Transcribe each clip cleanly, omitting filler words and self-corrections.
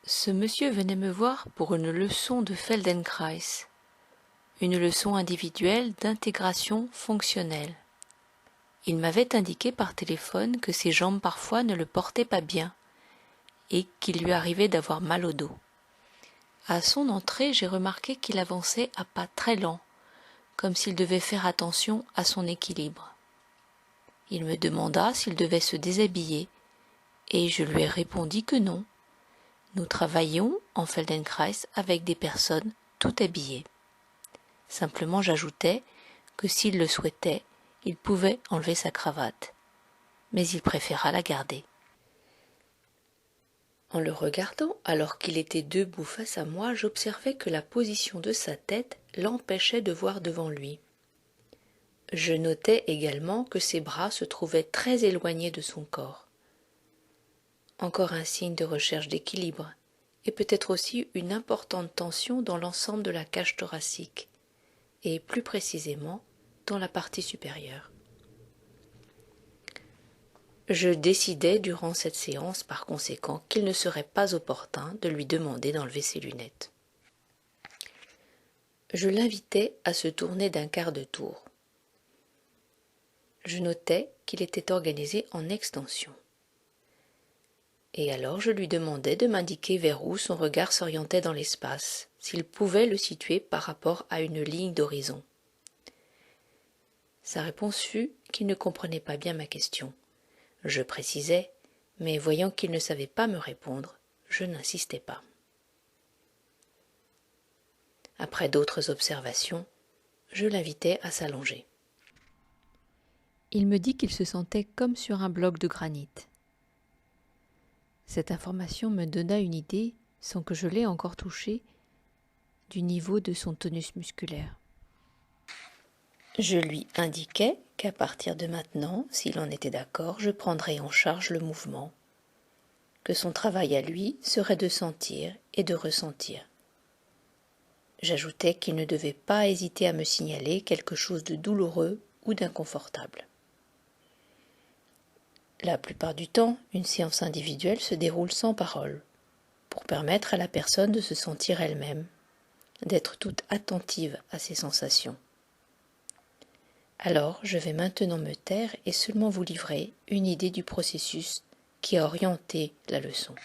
Ce monsieur venait me voir pour une leçon de Feldenkrais, une leçon individuelle d'intégration fonctionnelle. Il m'avait indiqué par téléphone que ses jambes parfois ne le portaient pas bien et qu'il lui arrivait d'avoir mal au dos. À son entrée, j'ai remarqué qu'il avançait à pas très lents, comme s'il devait faire attention à son équilibre. Il me demanda s'il devait se déshabiller, et je lui ai répondu que non. Nous travaillions en Feldenkrais avec des personnes tout habillées. Simplement j'ajoutai que s'il le souhaitait, il pouvait enlever sa cravate, mais il préféra la garder. En le regardant alors qu'il était debout face à moi, j'observai que la position de sa tête l'empêchait de voir devant lui. Je notai également que ses bras se trouvaient très éloignés de son corps. Encore un signe de recherche d'équilibre, et peut-être aussi une importante tension dans l'ensemble de la cage thoracique, et plus précisément dans la partie supérieure. Je décidai durant cette séance par conséquent qu'il ne serait pas opportun de lui demander d'enlever ses lunettes. Je l'invitai à se tourner d'un quart de tour. Je notai qu'il était organisé en extension. Et alors je lui demandai de m'indiquer vers où son regard s'orientait dans l'espace, s'il pouvait le situer par rapport à une ligne d'horizon. Sa réponse fut qu'il ne comprenait pas bien ma question. Je précisai, mais voyant qu'il ne savait pas me répondre, je n'insistai pas. Après d'autres observations, je l'invitai à s'allonger. Il me dit qu'il se sentait comme sur un bloc de granit. Cette information me donna une idée, sans que je l'aie encore touché, du niveau de son tonus musculaire. Je lui indiquai qu'à partir de maintenant, s'il en était d'accord, je prendrais en charge le mouvement, que son travail à lui serait de sentir et de ressentir. J'ajoutai qu'il ne devait pas hésiter à me signaler quelque chose de douloureux ou d'inconfortable. La plupart du temps, une séance individuelle se déroule sans parole, pour permettre à la personne de se sentir elle-même, d'être toute attentive à ses sensations. Alors, je vais maintenant me taire et seulement vous livrer une idée du processus qui a orienté la leçon.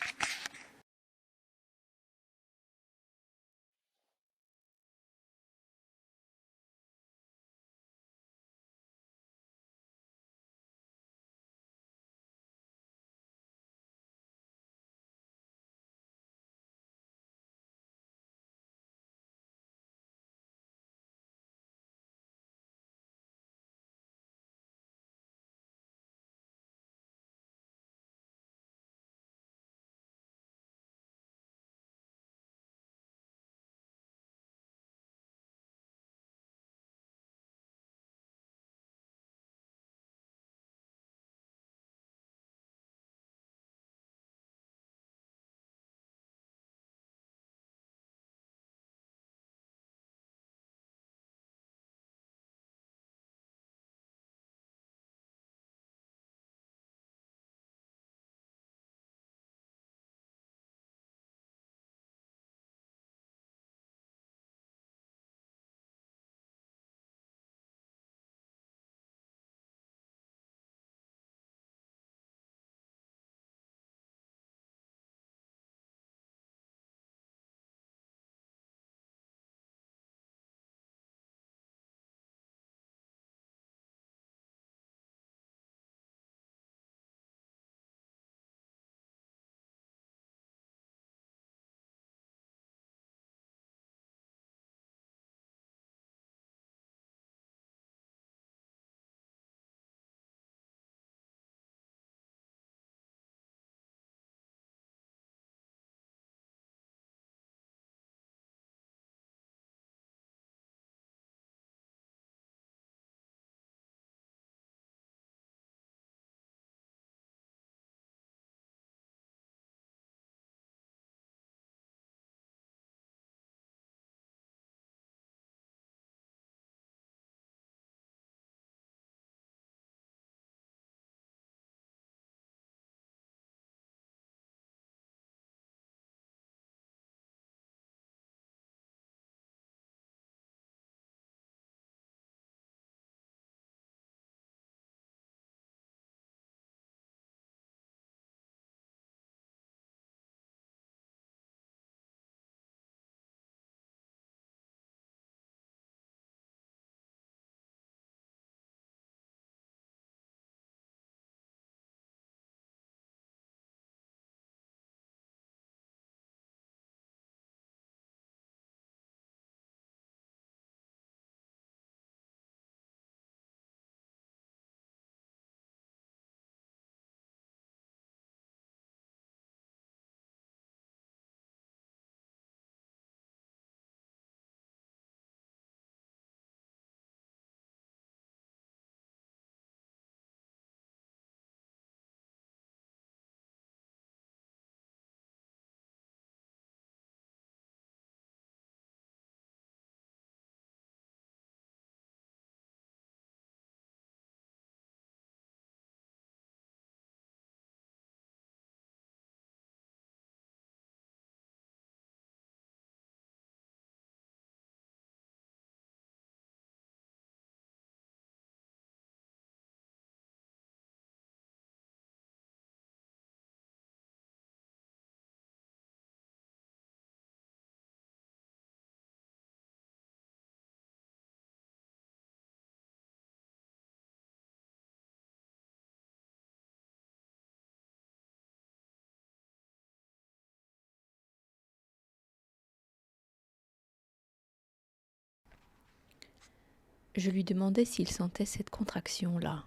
Je lui demandai s'il sentait cette contraction-là.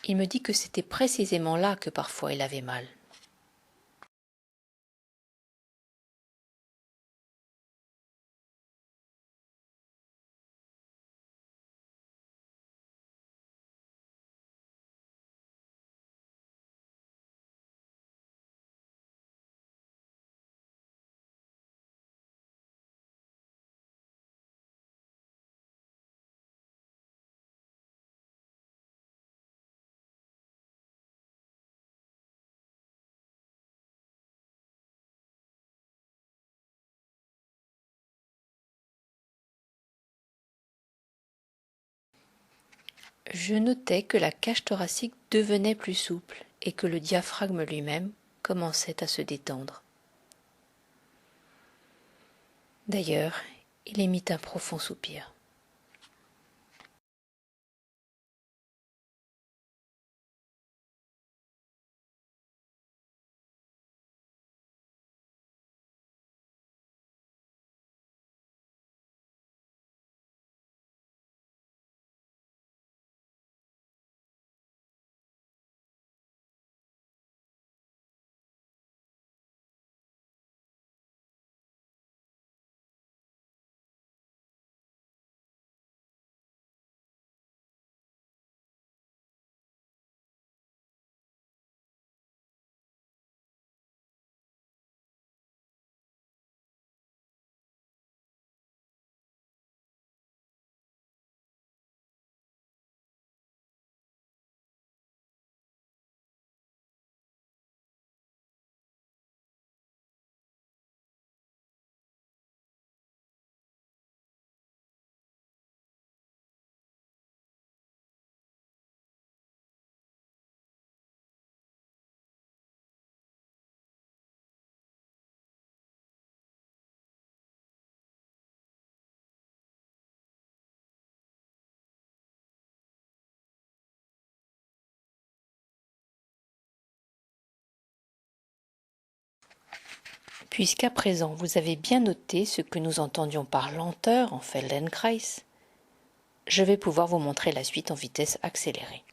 Il me dit que c'était précisément là que parfois il avait mal. Je notais que la cage thoracique devenait plus souple et que le diaphragme lui-même commençait à se détendre. D'ailleurs, il émit un profond soupir. Puisqu'à présent vous avez bien noté ce que nous entendions par lenteur en Feldenkrais, je vais pouvoir vous montrer la suite en vitesse accélérée.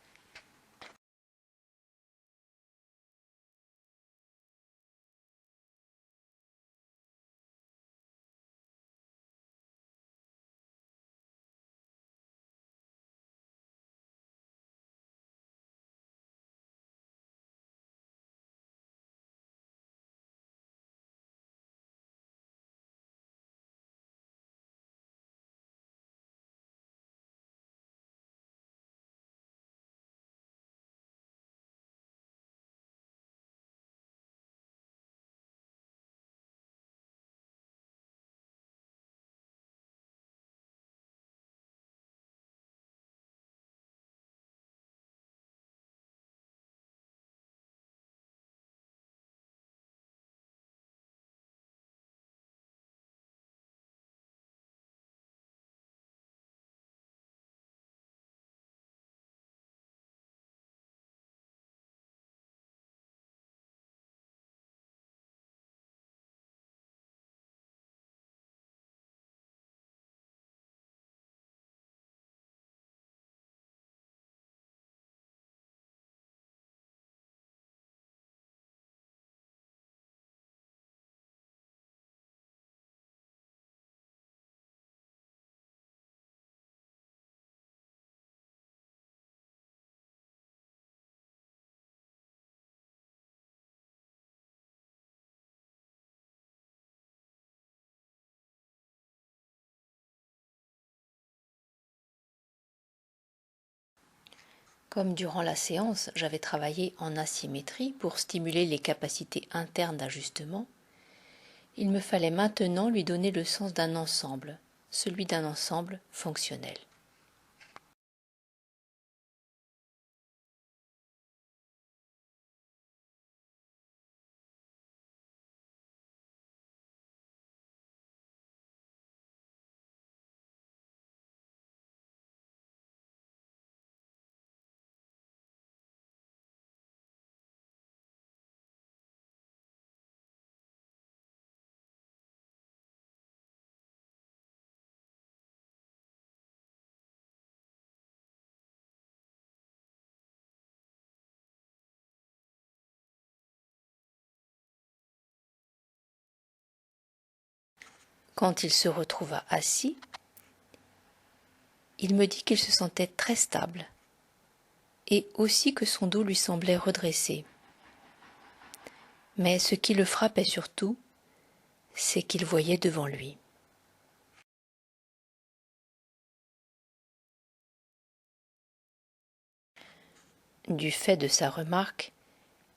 Comme durant la séance, j'avais travaillé en asymétrie pour stimuler les capacités internes d'ajustement, il me fallait maintenant lui donner le sens d'un ensemble, celui d'un ensemble fonctionnel. Quand il se retrouva assis, il me dit qu'il se sentait très stable et aussi que son dos lui semblait redressé. Mais ce qui le frappait surtout, c'est qu'il voyait devant lui. Du fait de sa remarque,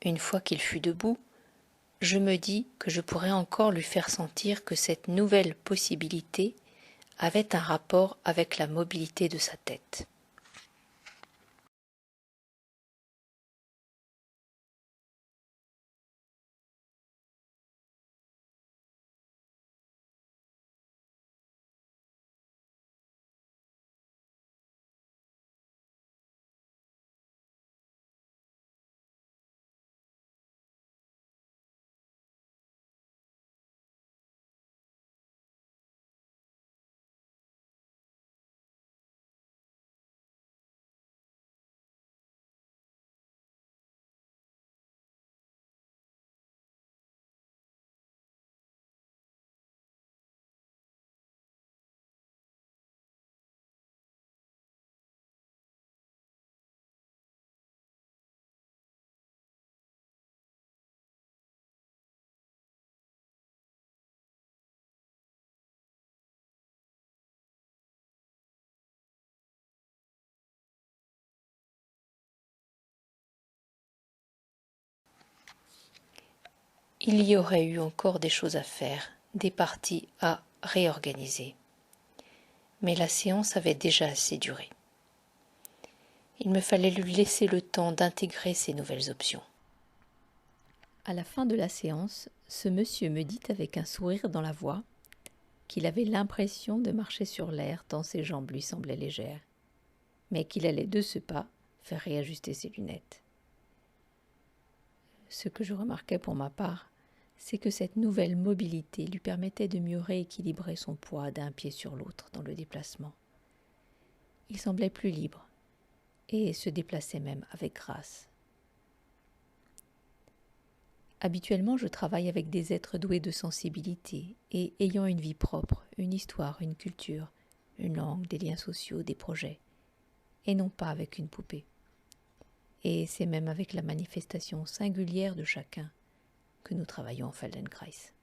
une fois qu'il fut debout, je me dis que je pourrais encore lui faire sentir que cette nouvelle possibilité avait un rapport avec la mobilité de sa tête. Il y aurait eu encore des choses à faire, des parties à réorganiser. Mais la séance avait déjà assez duré. Il me fallait lui laisser le temps d'intégrer ces nouvelles options. À la fin de la séance, ce monsieur me dit avec un sourire dans la voix qu'il avait l'impression de marcher sur l'air tant ses jambes lui semblaient légères, mais qu'il allait de ce pas faire réajuster ses lunettes. Ce que je remarquais pour ma part, c'est que cette nouvelle mobilité lui permettait de mieux rééquilibrer son poids d'un pied sur l'autre dans le déplacement. Il semblait plus libre et se déplaçait même avec grâce. Habituellement, je travaille avec des êtres doués de sensibilité et ayant une vie propre, une histoire, une culture, une langue, des liens sociaux, des projets, et non pas avec une poupée. Et c'est même avec la manifestation singulière de chacun que nous travaillons en Feldenkrais.